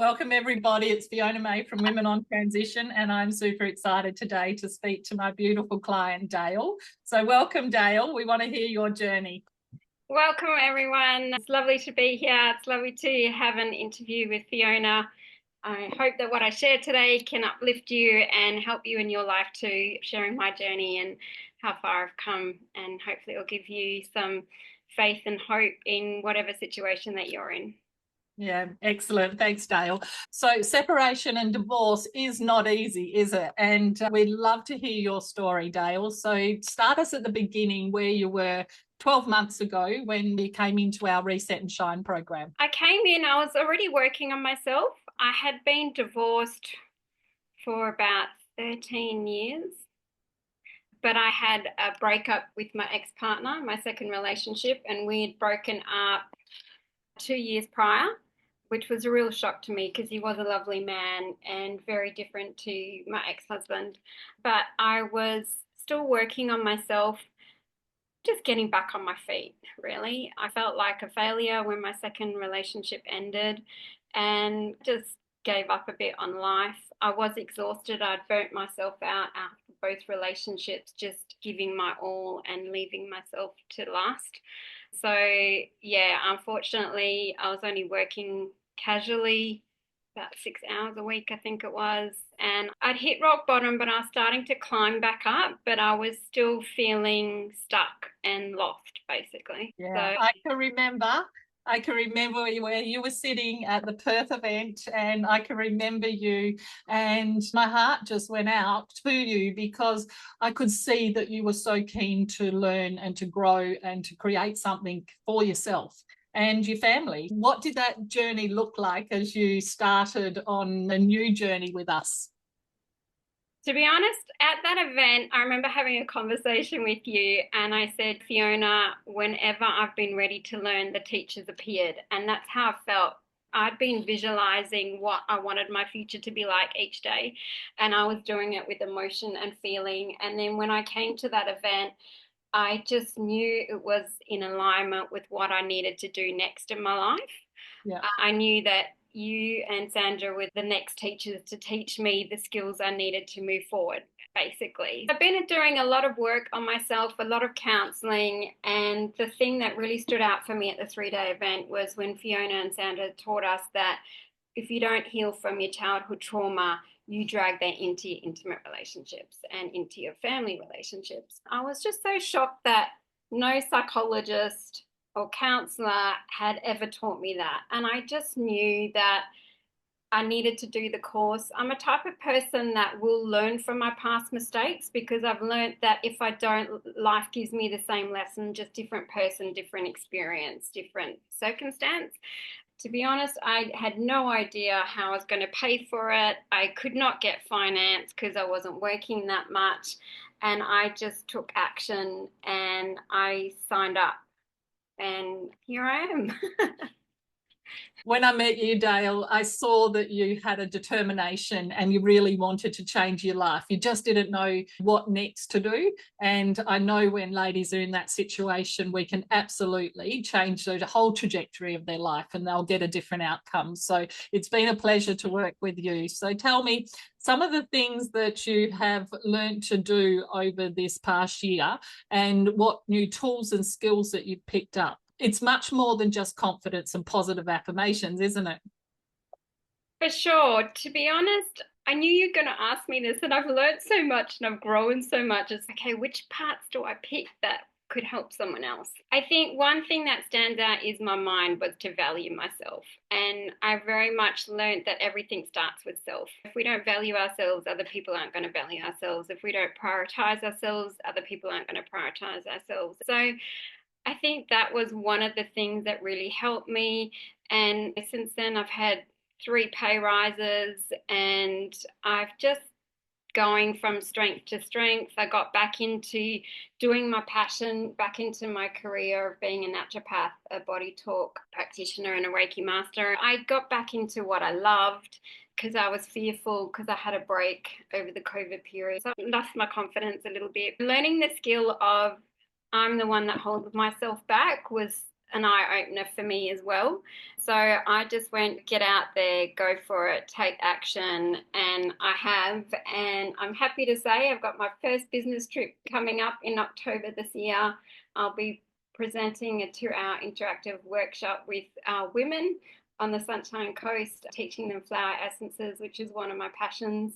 Welcome everybody. It's Fiona May from Women on Transition, and I'm super excited today to speak to my beautiful client Dale. So welcome, Dale. We want to hear your journey. Welcome everyone. It's lovely to be here. It's lovely to have an interview with Fiona. I hope that what I share today can uplift you and help you in your life too, sharing my journey and how far I've come, and hopefully it'll give you some faith and hope in whatever situation that you're in. Yeah, excellent. Thanks, Dale. So separation and divorce is not easy, is it? And we'd love to hear your story, Dale. So start us at the beginning where you were 12 months ago when you came into our Reset and Shine program. I came in, I was already working on myself. I had been divorced for about 13 years. But I had a breakup with my ex-partner, my second relationship, and we had broken up 2 years prior, which was a real shock to me because he was a lovely man and very different to my ex-husband. But I was still working on myself, just getting back on my feet, really. I felt like a failure when my second relationship ended and just gave up a bit on life. I was exhausted. I'd burnt myself out after both relationships, just giving my all and leaving myself to last. So, yeah, unfortunately, I was only working casually about 6 hours a week, I think it was. And I'd hit rock bottom, but I was starting to climb back up, but I was still feeling stuck and lost, basically. Yeah, I can remember where you were sitting at the Perth event, and I can remember you, and my heart just went out to you because I could see that you were so keen to learn and to grow and to create something for yourself and your family. What did that journey look like as you started on a new journey with us? To be honest, at that event, I remember having a conversation with you, and I said, Fiona, whenever I've been ready to learn, the teachers appeared. And that's how I felt. I'd been visualizing what I wanted my future to be like each day, and I was doing it with emotion and feeling. And then when I came to that event, I just knew it was in alignment with what I needed to do next in my life. Yeah. I knew that you and Sandra were the next teachers to teach me the skills I needed to move forward, basically. I've been doing a lot of work on myself, a lot of counseling, and the thing that really stood out for me at the 3-day event was when Fiona and Sandra taught us that if you don't heal from your childhood trauma, you drag that into your intimate relationships and into your family relationships. I was just so shocked that no psychologist or counselor had ever taught me that. And I just knew that I needed to do the course. I'm a type of person that will learn from my past mistakes because I've learned that if I don't, life gives me the same lesson, just different person, different experience, different circumstance. To be honest, I had no idea how I was going to pay for it. I could not get finance because I wasn't working that much. And I just took action and I signed up. And here I am. When I met you, Dale, I saw that you had a determination and you really wanted to change your life. You just didn't know what next to do. And I know when ladies are in that situation, we can absolutely change the whole trajectory of their life and they'll get a different outcome. So it's been a pleasure to work with you. So tell me some of the things that you have learned to do over this past year and what new tools and skills that you've picked up. It's much more than just confidence and positive affirmations, isn't it? For sure. To be honest, I knew you were going to ask me this, and I've learned so much and I've grown so much. It's okay, which parts do I pick that could help someone else? I think one thing that stands out is my mind was to value myself. And I very much learned that everything starts with self. If we don't value ourselves, other people aren't going to value ourselves. If we don't prioritize ourselves, other people aren't going to prioritize ourselves. So I think that was one of the things that really helped me. And since then, I've had 3 pay rises and I've just going from strength to strength. I got back into doing my passion, back into my career of being a naturopath, a body talk practitioner, and a Reiki master. I got back into what I loved because I was fearful because I had a break over the COVID period. So I lost my confidence a little bit. Learning the skill of I'm the one that holds myself back was an eye-opener for me as well. So I just went, get out there, go for it, take action, and I have. And I'm happy to say I've got my first business trip coming up in October this year. I'll be presenting a 2-hour interactive workshop with women on the Sunshine Coast, teaching them flower essences, which is one of my passions.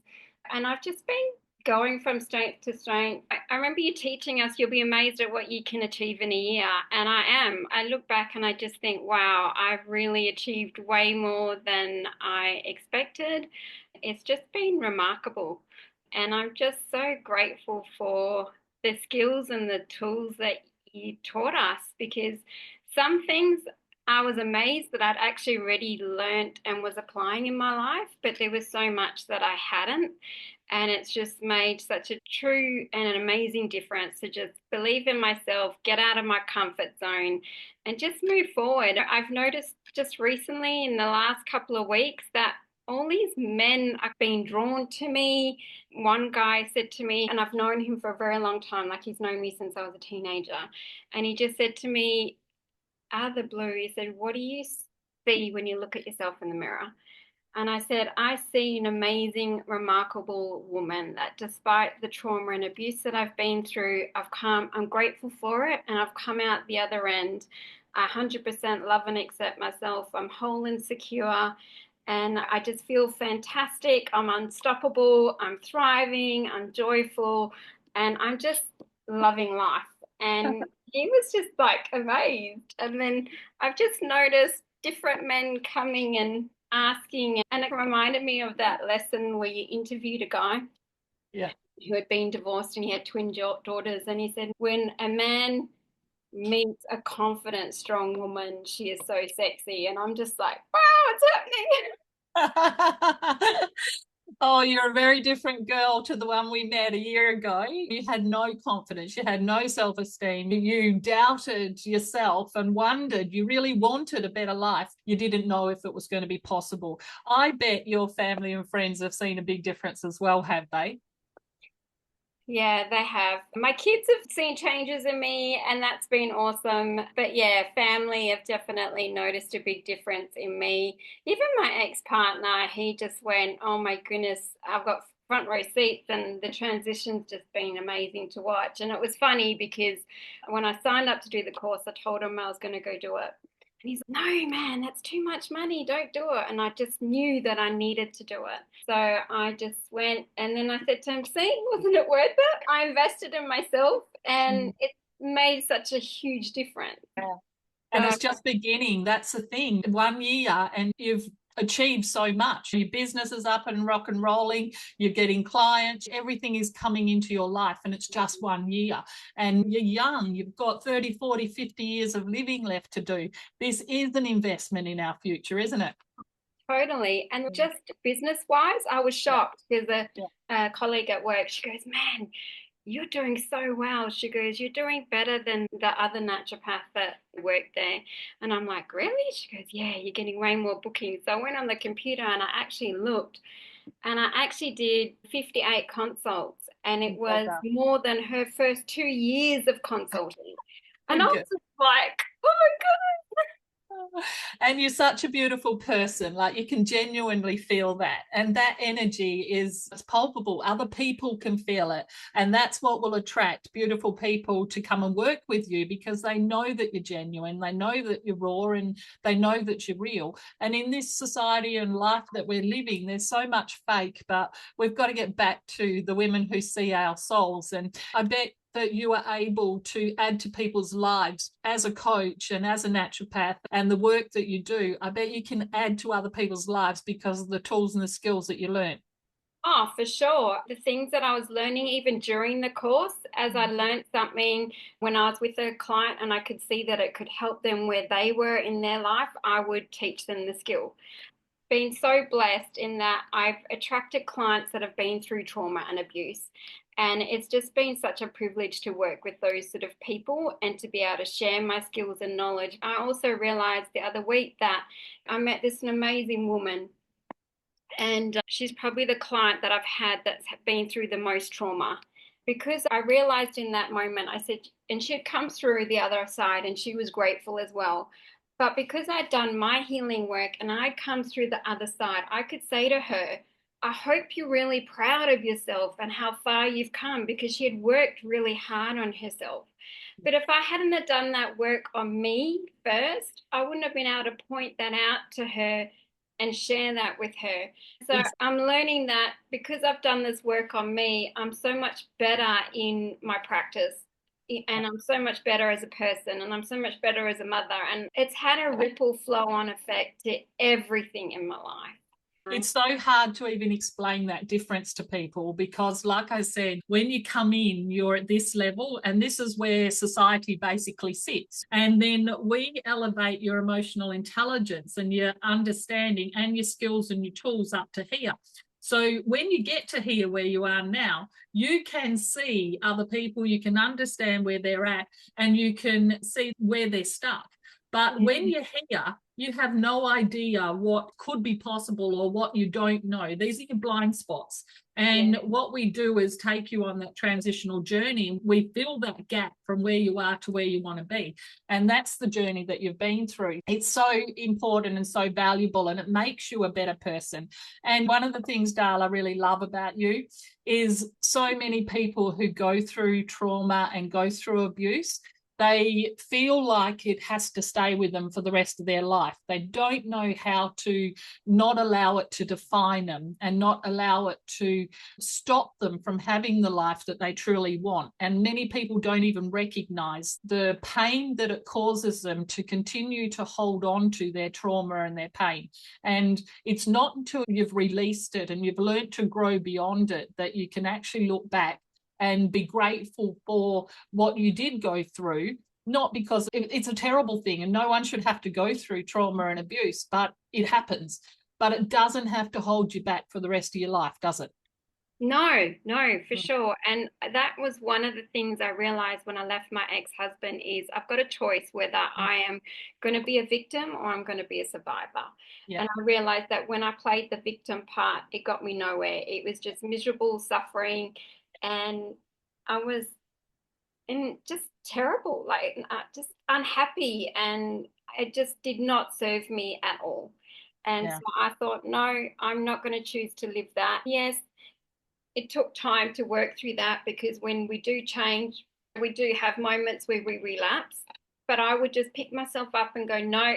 And I've just been going from strength to strength. I remember you teaching us, you'll be amazed at what you can achieve in a year. And I am. I look back and I just think, wow, I've really achieved way more than I expected. It's just been remarkable. And I'm just so grateful for the skills and the tools that you taught us, because some things I was amazed that I'd actually already learnt and was applying in my life, but there was so much that I hadn't. And it's just made such a true and an amazing difference to just believe in myself, get out of my comfort zone, and just move forward. I've noticed just recently in the last couple of weeks that all these men are being drawn to me. One guy said to me, and I've known him for a very long time, like he's known me since I was a teenager, and he just said to me, out of the blue, he said, "What do you see when you look at yourself in the mirror?" And I said, "I see an amazing, remarkable woman that despite the trauma and abuse that I've been through, I'm grateful for it, and I've come out the other end. I 100% love and accept myself. I'm whole and secure, and I just feel fantastic. I'm unstoppable. I'm thriving. I'm joyful, and I'm just loving life." And he was just like amazed. And then I've just noticed different men coming and asking, and it reminded me of that lesson where you interviewed a guy, yeah, who had been divorced and he had twin daughters, and he said, when a man meets a confident, strong woman, she is so sexy. And I'm just like, wow, it's happening. Oh, you're a very different girl to the one we met a year ago. You had no confidence, you had no self-esteem, you doubted yourself and wondered, you really wanted a better life. You didn't know if it was going to be possible. I bet your family and friends have seen a big difference as well, have they? Yeah, they have. My kids have seen changes in me, and that's been awesome. But yeah, family have definitely noticed a big difference in me. Even my ex-partner, he just went, "Oh my goodness, I've got front row seats," and the transition's just been amazing to watch. And it was funny because when I signed up to do the course, I told him I was going to go do it. And he's like, "No, man, that's too much money. Don't do it." And I just knew that I needed to do it. So I just went, and then I said to him, "See, wasn't it worth it?" I invested in myself, and it made such a huge difference. Yeah. And So it's just beginning. That's the thing. 1 year and you've achieved so much. Your business is up and rock and rolling. You're getting clients. Everything is coming into your life, and it's just 1 year. And you're young. You've got 30, 40, 50 years of living left to do. This is an investment in our future, isn't it? totally. And just business wise, I was Yeah. shocked because Yeah. a colleague at work, she goes, "Man, you're doing so well." She goes, "You're doing better than the other naturopath that worked there." And I'm like, "Really?" She goes, "Yeah, you're getting way more bookings." So I went on the computer and I actually looked, and I actually did 58 consults, and it Well was done. more than her first 2 years of consulting. And I Good. was just like, oh my And you're such a beautiful person. Like, you can genuinely feel that, and that energy is, it's palpable. Other people can feel it, and that's what will attract beautiful people to come and work with you, because they know that you're genuine, they know that you're raw, and they know that you're real. And in this society and life that we're living, there's so much fake, but we've got to get back to the women who see our souls. And I bet that you are able to add to people's lives as a coach and as a naturopath, and the work that you do, I bet you can add to other people's lives because of the tools and the skills that you learn. Oh, for sure. The things that I was learning even during the course, as I learned something when I was with a client and I could see that it could help them where they were in their life, I would teach them the skill. Been so blessed in that I've attracted clients that have been through trauma and abuse. And it's just been such a privilege to work with those sort of people and to be able to share my skills and knowledge. I also realized the other week that I met this amazing woman, and she's probably the client that I've had that's been through the most trauma. because I realized in that moment, I said, and she'd come through the other side and she was grateful as well. But because I'd done my healing work and I'd come through the other side, I could say to her, I hope you're really proud of yourself and how far you've come, because she had worked really hard on herself. But if I hadn't have done that work on me first, I wouldn't have been able to point that out to her and share that with her. So I'm learning that because I've done this work on me, I'm so much better in my practice and I'm so much better as a person and I'm so much better as a mother. And it's had a ripple flow on effect to everything in my life. It's so hard to even explain that difference to people because, like I said, when you come in, you're at this level, and this is where society basically sits. And then we elevate your emotional intelligence and your understanding and your skills and your tools up to here. So when you get to here where you are now, you can see other people, you can understand where they're at, and you can see where they're stuck. But when you're here, you have no idea what could be possible or what you don't know. These are your blind spots. And what we do is take you on that transitional journey. We fill that gap from where you are to where you want to be. And that's the journey that you've been through. It's so important and so valuable, and it makes you a better person. And one of the things, Dale, I really love about you is so many people who go through trauma and go through abuse, they feel like it has to stay with them for the rest of their life. They don't know how to not allow it to define them and not allow it to stop them from having the life that they truly want. And many people don't even recognize the pain that it causes them to continue to hold on to their trauma and their pain. And it's not until you've released it and you've learned to grow beyond it that you can actually look back and be grateful for what you did go through, not because it's a terrible thing and no one should have to go through trauma and abuse, but it happens. But it doesn't have to hold you back for the rest of your life, does it? No, for sure. And that was one of the things I realized when I left my ex-husband is I've got a choice whether I am going to be a victim or I'm going to be a survivor. And I realized that when I played the victim part, it got me nowhere. It was just miserable suffering. And I was just terrible, like just unhappy, and it just did not serve me at all. And so I thought, no, I'm not going to choose to live that. Yes, it took time to work through that because when we do change, we do have moments where we relapse. But I would just pick myself up and go, no,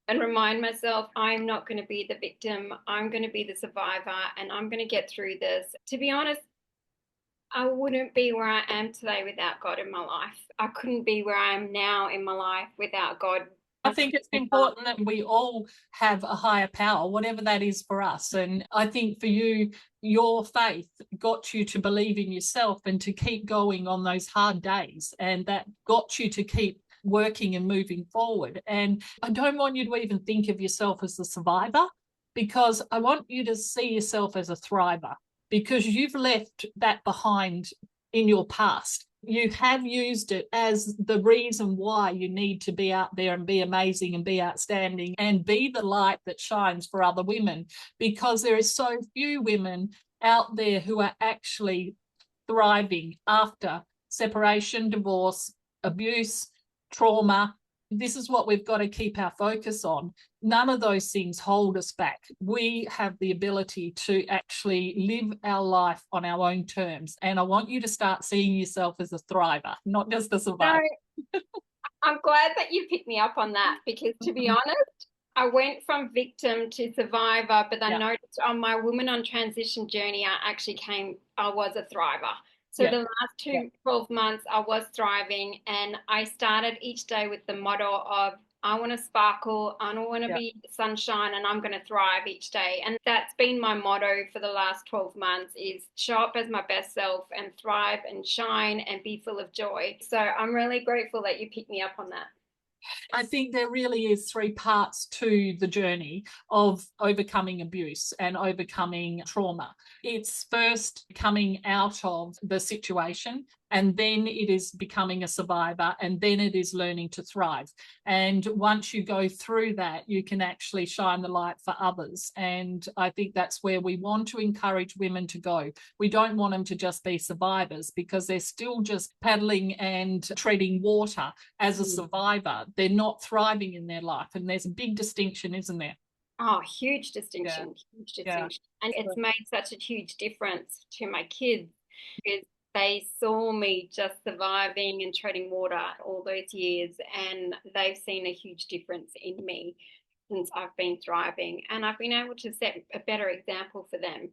and remind myself, I'm not going to be the victim. I'm going to be the survivor and I'm going to get through this. To be honest, I wouldn't be where I am today without God in my life. I couldn't be where I am now in my life without God. I think it's important that we all have a higher power, whatever that is for us. And I think for you, your faith got you to believe in yourself and to keep going on those hard days. And that got you to keep working and moving forward. And I don't want you to even think of yourself as the survivor, because I want you to see yourself as a thriver, because you've left that behind in your past. You have used it as the reason why you need to be out there and be amazing and be outstanding and be the light that shines for other women, because there is so few women out there who are actually thriving after separation, divorce, abuse, trauma. This is what we've got to keep our focus on. None of those things hold us back. We have the ability to actually live our life on our own terms. And I want you to start seeing yourself as a thriver, not just a survivor. No, I'm glad that you picked me up on that, because to be honest, I went from victim to survivor, but I noticed on my Woman on Transition journey, I was a thriver. So the last 12 months, I was thriving, and I started each day with the motto of, I want to sparkle, I don't want to be sunshine, and I'm going to thrive each day. And that's been my motto for the last 12 months is show up as my best self and thrive and shine and be full of joy. So I'm really grateful that you picked me up on that. I think there really is three parts to the journey of overcoming abuse and overcoming trauma. It's first coming out of the situation. and then it is becoming a survivor, and then it is learning to thrive. And once you go through that, you can actually shine the light for others. And I think that's where we want to encourage women to go. We don't want them to just be survivors, because they're still just paddling and treading water as a survivor. They're not thriving in their life. And there's a big distinction, isn't there? Oh, huge distinction, huge Yeah. distinction. And it's made such a huge difference to my kids, because they saw me just surviving and treading water all those years, and they've seen a huge difference in me since I've been thriving. And I've been able to set a better example for them.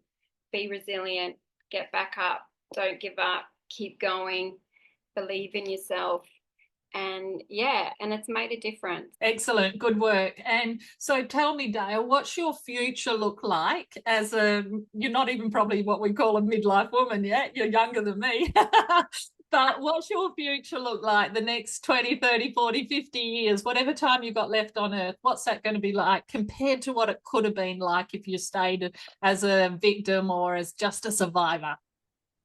Be resilient, get back up, don't give up, keep going, believe in yourself. And yeah, and it's made a difference. Excellent, good work. And so tell me, Dale, what's your future look like as you're not even probably what we call a midlife woman yet, you're younger than me. But what's your future look like the next 20, 30, 40, 50 years, whatever time you've got left on earth? What's that going to be like compared to what it could have been like if you stayed as a victim or as just a survivor?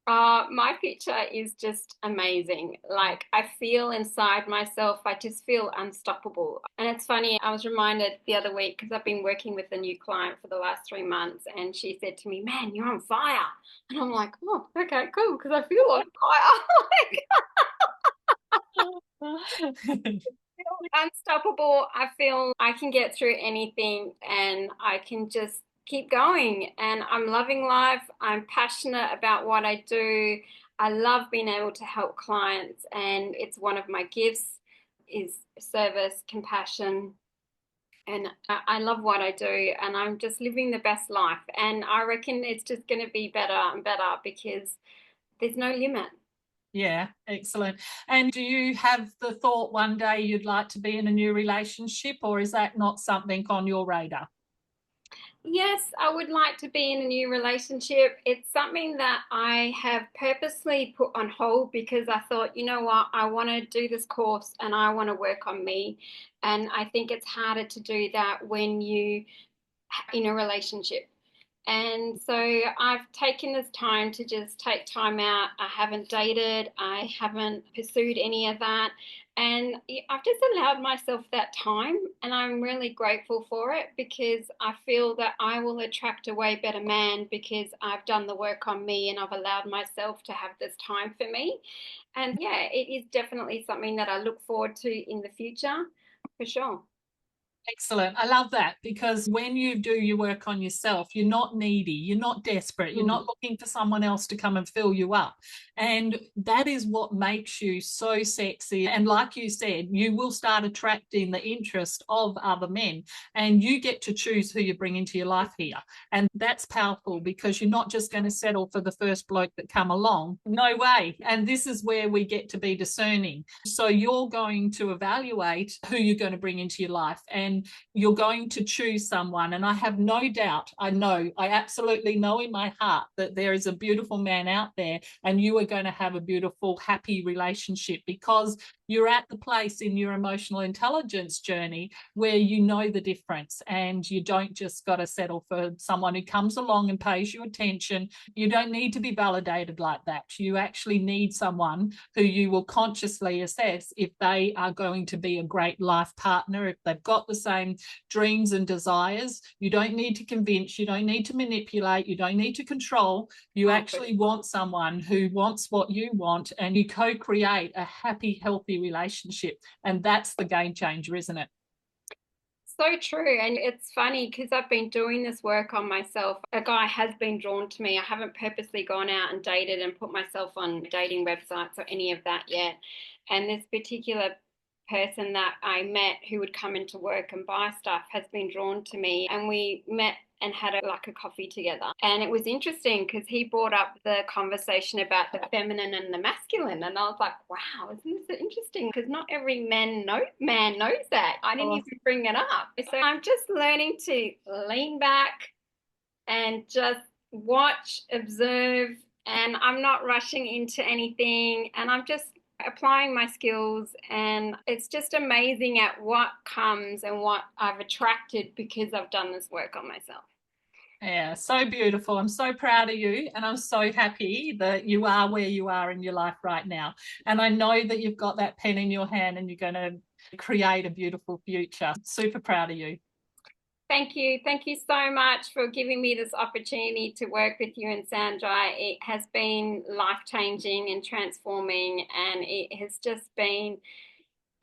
My future is just amazing. Like, I feel inside myself, I just feel unstoppable. And it's funny, I was reminded the other week, because I've been working with a new client for the last 3 months, and she said to me, "Man, you're on fire." And I'm like, "Oh, okay, cool," because I feel on fire. Unstoppable. I feel I can get through anything, and I can just keep going. And I'm loving life. I'm passionate about what I do. I love being able to help clients, and it's one of my gifts is service, compassion. And I love what I do, and I'm just living the best life. And I reckon it's just going to be better and better, because there's no limit. Yeah, excellent. And do you have the thought one day you'd like to be in a new relationship, or is that not something on your radar? Yes, I would like to be in a new relationship. It's something that I have purposely put on hold, because I thought, you know what, I want to do this course and I want to work on me. And I think it's harder to do that when you in a relationship. And so I've taken this time to just take time out. I haven't dated, I haven't pursued any of that. And I've just allowed myself that time. And I'm really grateful for it, because I feel that I will attract a way better man, because I've done the work on me and I've allowed myself to have this time for me. And yeah, it is definitely something that I look forward to in the future, for sure. Excellent. I love that, because when you do your work on yourself, you're not needy, you're not desperate, you're not looking for someone else to come and fill you up. And that is what makes you so sexy. And like you said, you will start attracting the interest of other men, and you get to choose who you bring into your life here. And that's powerful, because you're not just going to settle for the first bloke that come along. No way. And this is where we get to be discerning. So you're going to evaluate who you're going to bring into your life, and you're going to choose someone. And I have no doubt, I absolutely know in my heart that there is a beautiful man out there, and you are going to have a beautiful, happy relationship, because you're at the place in your emotional intelligence journey where you know the difference, and you don't just got to settle for someone who comes along and pays you attention. You don't need to be validated like that. You actually need someone who you will consciously assess if they are going to be a great life partner, if they've got the same dreams and desires. You don't need to convince, you don't need to manipulate, you don't need to control. You actually want someone who wants what you want, and you co-create a happy, healthy relationship. And that's the game changer, isn't it? So true. And it's funny, because I've been doing this work on myself. A guy has been drawn to me. I haven't purposely gone out and dated and put myself on dating websites or any of that yet. And this particular person that I met, who would come into work and buy stuff, has been drawn to me. And we met and had like a coffee together. And it was interesting, because he brought up the conversation about the feminine and the masculine. And I was like, wow, isn't this interesting? Because not every man knows that. I didn't even bring it up. So I'm just learning to lean back and just watch, observe, and I'm not rushing into anything. And I'm just applying my skills, and it's just amazing at what comes and what I've attracted, because I've done this work on myself. Yeah, so beautiful. I'm so proud of you, and I'm so happy that you are where you are in your life right now. And I know that you've got that pen in your hand and you're going to create a beautiful future. Super proud of you. Thank you. Thank you so much for giving me this opportunity to work with you and Sandra. It has been life-changing and transforming, and it has just been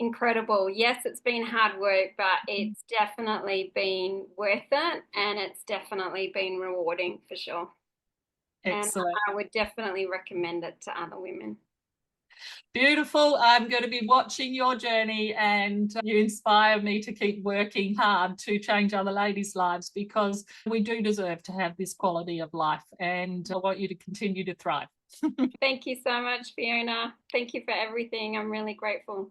incredible. Yes, it's been hard work, but it's definitely been worth it, and it's definitely been rewarding for sure. And Excellent. I would definitely recommend it to other women. Beautiful. I'm going to be watching your journey, and you inspire me to keep working hard to change other ladies' lives, because we do deserve to have this quality of life, and I want you to continue to thrive. Thank you so much, Fiona. Thank you for everything. I'm really grateful.